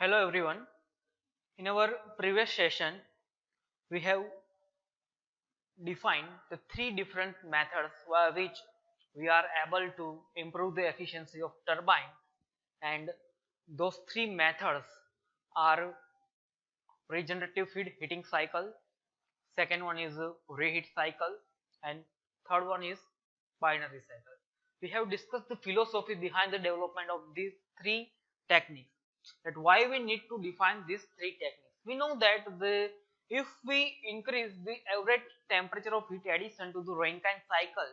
Hello everyone. In our previous session, we have defined the three different methods by which we are able to improve the efficiency of turbine, and those three methods are regenerative feed heating cycle, second one is reheat cycle, and third one is binary cycle. We have discussed the philosophy behind the development of these three techniques, that why we need to define these three techniques. We know that if we increase the average temperature of heat addition to the Rankine cycle,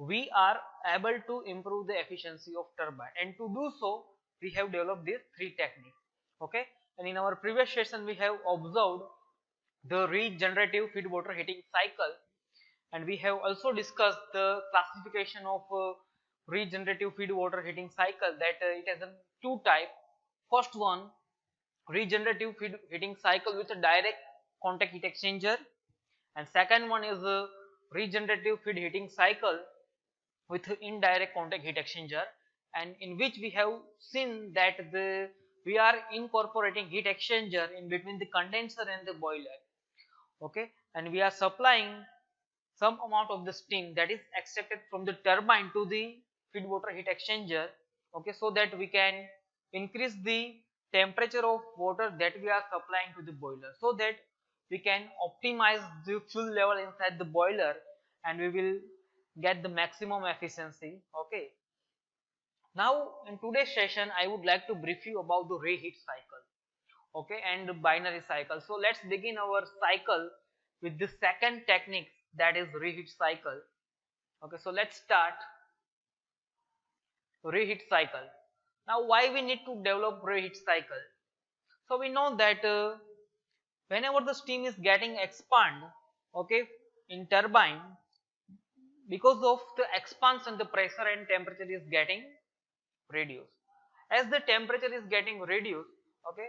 we are able to improve the efficiency of turbine, and to do so we have developed these three techniques. Okay, and in our previous session we have observed the regenerative feed water heating cycle, and we have also discussed the classification of regenerative feed water heating cycle, that it has a two type. First one, regenerative feed heating cycle with a direct contact heat exchanger, and second one is a regenerative feed heating cycle with indirect contact heat exchanger, and in which we have seen that we are incorporating heat exchanger in between the condenser and the boiler. Okay, and we are supplying some amount of the steam that is extracted from the turbine to the feed water heat exchanger. Okay, so that we can increase the temperature of water that we are supplying to the boiler, so that we can optimize the fuel level inside the boiler, and we will get the maximum efficiency. Okay, now in today's session I would like to brief you about the reheat cycle, okay, and the binary cycle. So let's begin our cycle with the second technique, that is reheat cycle. Okay, so let's start reheat cycle. Now why we need to develop reheat cycle? So we know that whenever the steam is getting expand, okay, in turbine, because of the expansion the pressure and temperature is getting reduced. As the temperature is getting reduced, okay,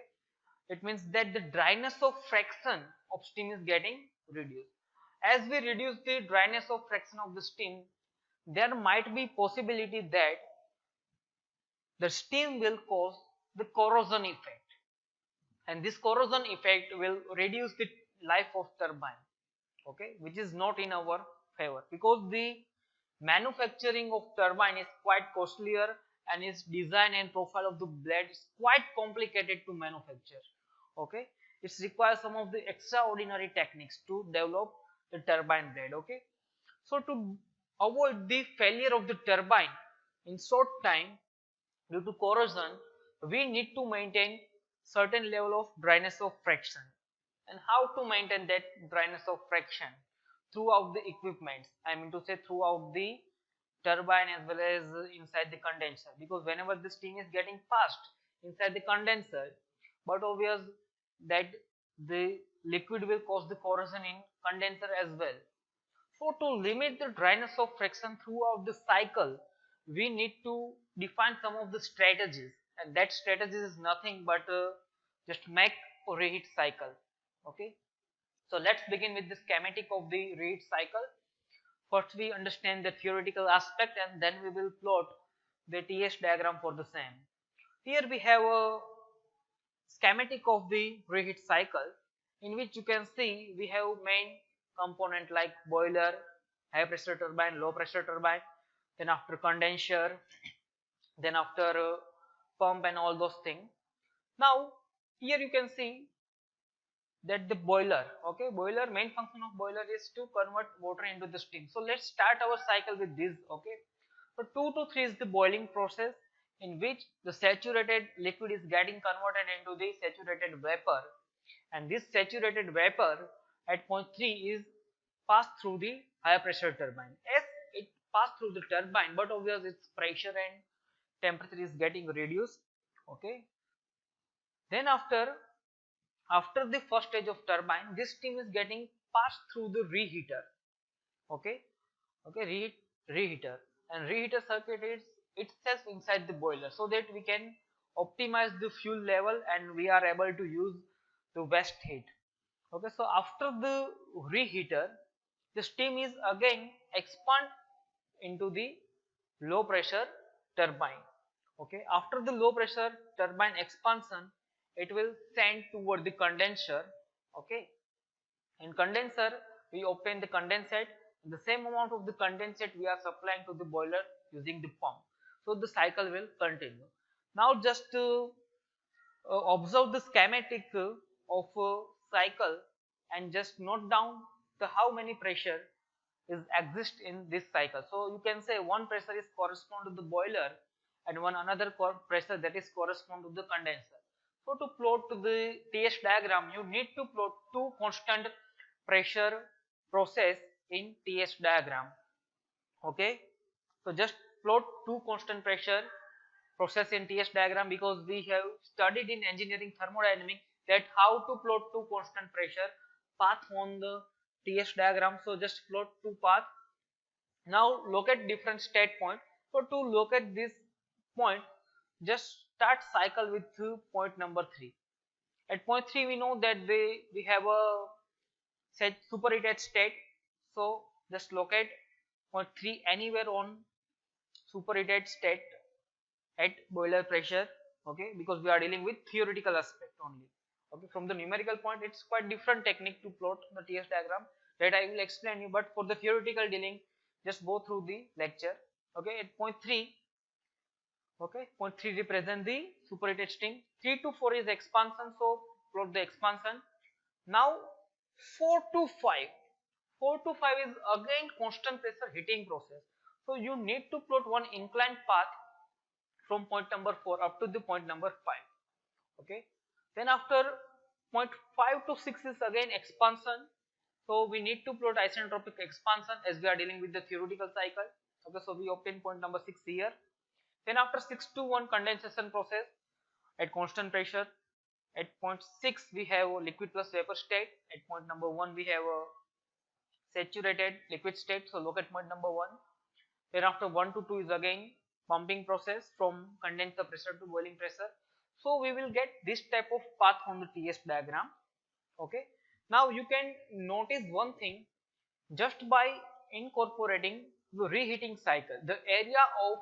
it means that the dryness of fraction of steam is getting reduced. As we reduce the dryness of fraction of the steam, there might be possibility that the steam will cause the corrosion effect, and this corrosion effect will reduce the life of turbine, okay, which is not in our favor, because the manufacturing of turbine is quite costlier, and its design and profile of the blade is quite complicated to manufacture. Okay, it requires some of the extraordinary techniques to develop the turbine blade. Okay, so to avoid the failure of the turbine in short time due to corrosion, we need to maintain certain level of dryness of fraction. And how to maintain that dryness of fraction? Throughout the equipment, I mean to say throughout the turbine as well as inside the condenser, because whenever the steam is getting passed inside the condenser, but obvious that the liquid will cause the corrosion in condenser as well. So to limit the dryness of friction throughout the cycle, we need to define some of the strategies, and that strategy is nothing but just make a reheat cycle. Okay, so let's begin with the schematic of the reheat cycle. First we understand the theoretical aspect, and then we will plot the TS diagram for the same. Here we have a schematic of the reheat cycle, in which you can see we have main component like boiler, high pressure turbine, low pressure turbine, then after condenser, then after pump and all those things. Now here you can see that the boiler, okay, boiler, main function of boiler is to convert water into the steam. So let's start our cycle with this. Okay, so 2 to 3 is the boiling process, in which the saturated liquid is getting converted into the saturated vapor, and this saturated vapor at point 3 is passed through the high pressure turbine. As it passed through the turbine, but obviously its pressure and temperature is getting reduced. Okay, then after the first stage of turbine, this steam is getting passed through the reheater. Okay, reheater, and reheater circuit is itself inside the boiler, so that we can optimize the fuel level and we are able to use the waste heat. Okay, so after the reheater, the steam is again expand into the low pressure turbine. Okay, after the low pressure turbine expansion, it will send toward the condenser. Okay, in condenser we obtain the condensate. The same amount of the condensate we are supplying to the boiler using the pump. So the cycle will continue. Now just observe the schematic of cycle and just note down the how many pressure is exist in this cycle. So you can say one pressure is correspond to the boiler and one another pressure that is correspond to the condenser. So to plot the TS diagram, you need to plot two constant pressure process in TS diagram. Okay, so just plot two constant pressure process in TS diagram, because we have studied in engineering thermodynamics that how to plot two constant pressure path on the TS diagram. So just plot two path. Now locate different state point. So to locate this point, just start cycle with point number 3. At point 3 we know that we have a set superheated state. So just locate point 3 anywhere on superheated state at boiler pressure. Okay, because we are dealing with theoretical aspect only. Okay, from the numerical point it's quite different technique to plot the TS diagram that I will explain you, but for the theoretical dealing just go through the lecture. Okay, at point 3, okay, point 3 represent the superheated steam, 3 to 4 is expansion, so plot the expansion. Now 4 to 5, 4 to 5 is again constant pressure heating process, so you need to plot one inclined path from point number 4 up to the point number 5. Okay, then after point 5 to 6 is again expansion, so we need to plot isentropic expansion as we are dealing with the theoretical cycle. Okay, so we obtain point number 6 here. Then after 6 to 1 condensation process at constant pressure. At point 6 we have liquid plus vapor state. At point number 1 we have a saturated liquid state, so look at point number 1. Then after 1 to 2 is again pumping process from condenser pressure to boiling pressure. So we will get this type of path on the TS diagram. Okay, now you can notice one thing, just by incorporating the reheating cycle, the area of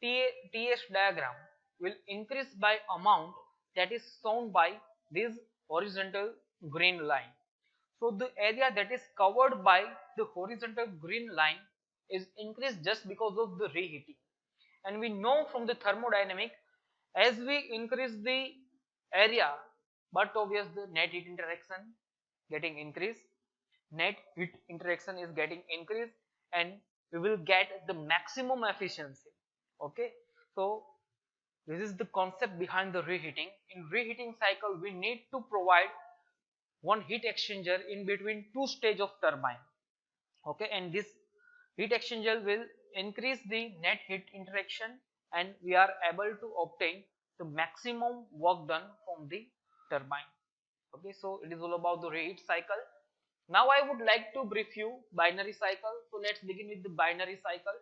TS diagram will increase by amount that is shown by this horizontal green line. So the area that is covered by the horizontal green line is increased just because of the reheating. And we know from the thermodynamic, as we increase the area, but obviously the net heat interaction getting increased, net heat interaction is getting increased, and we will get the maximum efficiency. Okay, so this is the concept behind the reheating. In reheating cycle we need to provide one heat exchanger in between two stage of turbine. Okay, and this heat exchanger will increase the net heat interaction and we are able to obtain the maximum work done from the turbine. Okay, so it is all about the reheat cycle. Now I would like to brief you binary cycle. So let's begin with the binary cycle.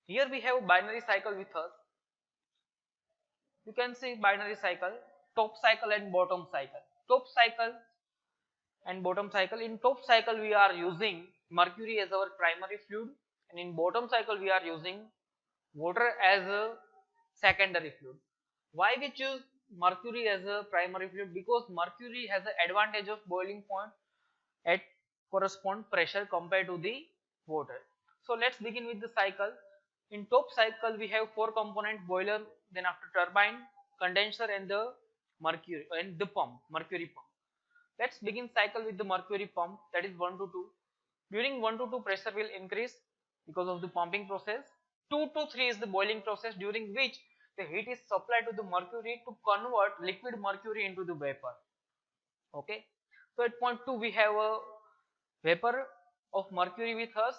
Here we have binary cycle with us. You can see binary cycle, top cycle and bottom cycle. Top cycle and bottom cycle. In top cycle we are using mercury as our primary fluid, and in bottom cycle we are using water as a secondary fluid. Why we choose mercury as a primary fluid? Because mercury has the advantage of boiling point at correspond pressure compared to the water. So let's begin with the cycle. In top cycle we have 4 component: boiler, then after turbine, condenser and the mercury and the pump, mercury pump. Let's begin cycle with the mercury pump, that is 1 to 2. During 1 to 2 pressure will increase because of the pumping process. 2 to 3 is the boiling process, during which the heat is supplied to the mercury to convert liquid mercury into the vapor. Okay, so at point 2 we have a vapor of mercury with us.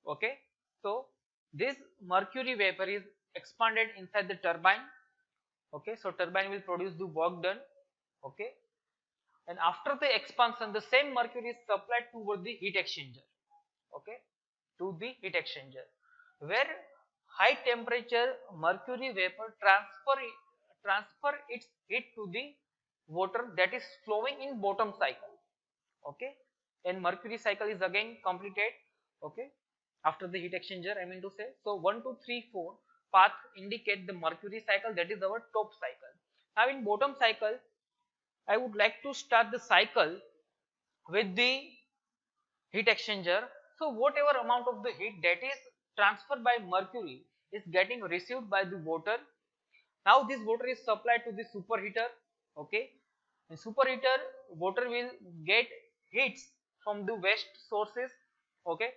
Okay, so this mercury vapor is expanded inside the turbine. Okay, so turbine will produce the work done. Okay, and after the expansion the same mercury is supplied toward the heat exchanger. Okay, to the heat exchanger, where high temperature mercury vapor transfer its heat to the water that is flowing in bottom cycle. Okay, and mercury cycle is again completed. Okay, after the heat exchanger, I mean to say. So 1 2 3 4 path indicate the mercury cycle, that is our top cycle. Now in bottom cycle, I would like to start the cycle with the heat exchanger. So whatever amount of the heat that is transferred by mercury is getting received by the water. Now this water is supplied to the superheater. Okay, in superheater water will get heats from the waste sources. Okay,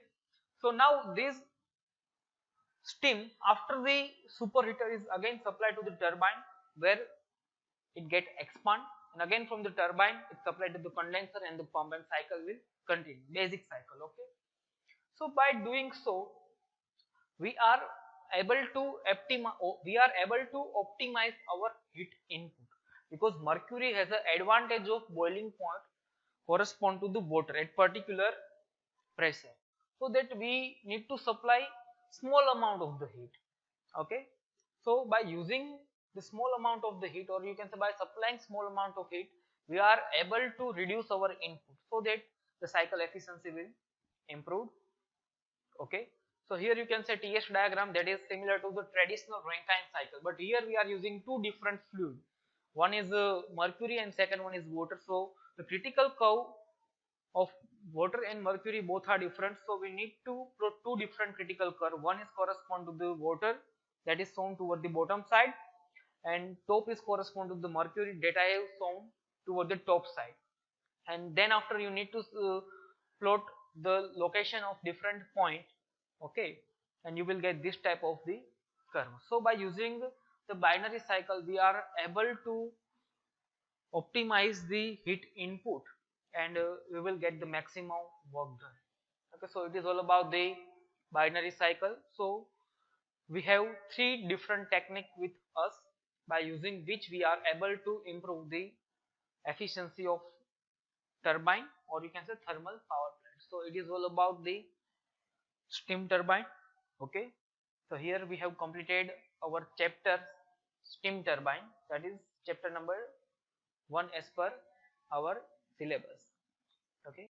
so now this steam after the superheater is again supplied to the turbine, where it get expand, and again from the turbine it supplied to the condenser and the pump, and cycle will continue, basic cycle. Okay, so by doing so we are able to optimize our heat input, because mercury has an advantage of boiling point correspond to the water at particular pressure, so that we need to supply small amount of the heat. Okay, so by using the small amount of the heat, or you can say by supplying small amount of heat, we are able to reduce our input, so that the cycle efficiency will improve. Okay, so here you can say TS diagram that is similar to the traditional Rankine cycle, but here we are using two different fluid. One is mercury and second one is water. So the critical curve of water and mercury both are different, so we need to plot two different critical curve. One is correspond to the water, that is shown toward the bottom side, and top is correspond to the mercury that I have shown toward the top side. And then after you need to plot the location of different point. Okay, and you will get this type of the curve. So by using the binary cycle we are able to optimize the heat input, and we will get the maximum work done. Okay, so it is all about the binary cycle. So we have three different technique with us, by using which we are able to improve the efficiency of turbine, or you can say thermal power plant. So it is all about the steam turbine. Okay, so here we have completed our chapter steam turbine, that is chapter number 1 as per our syllabus. Okay.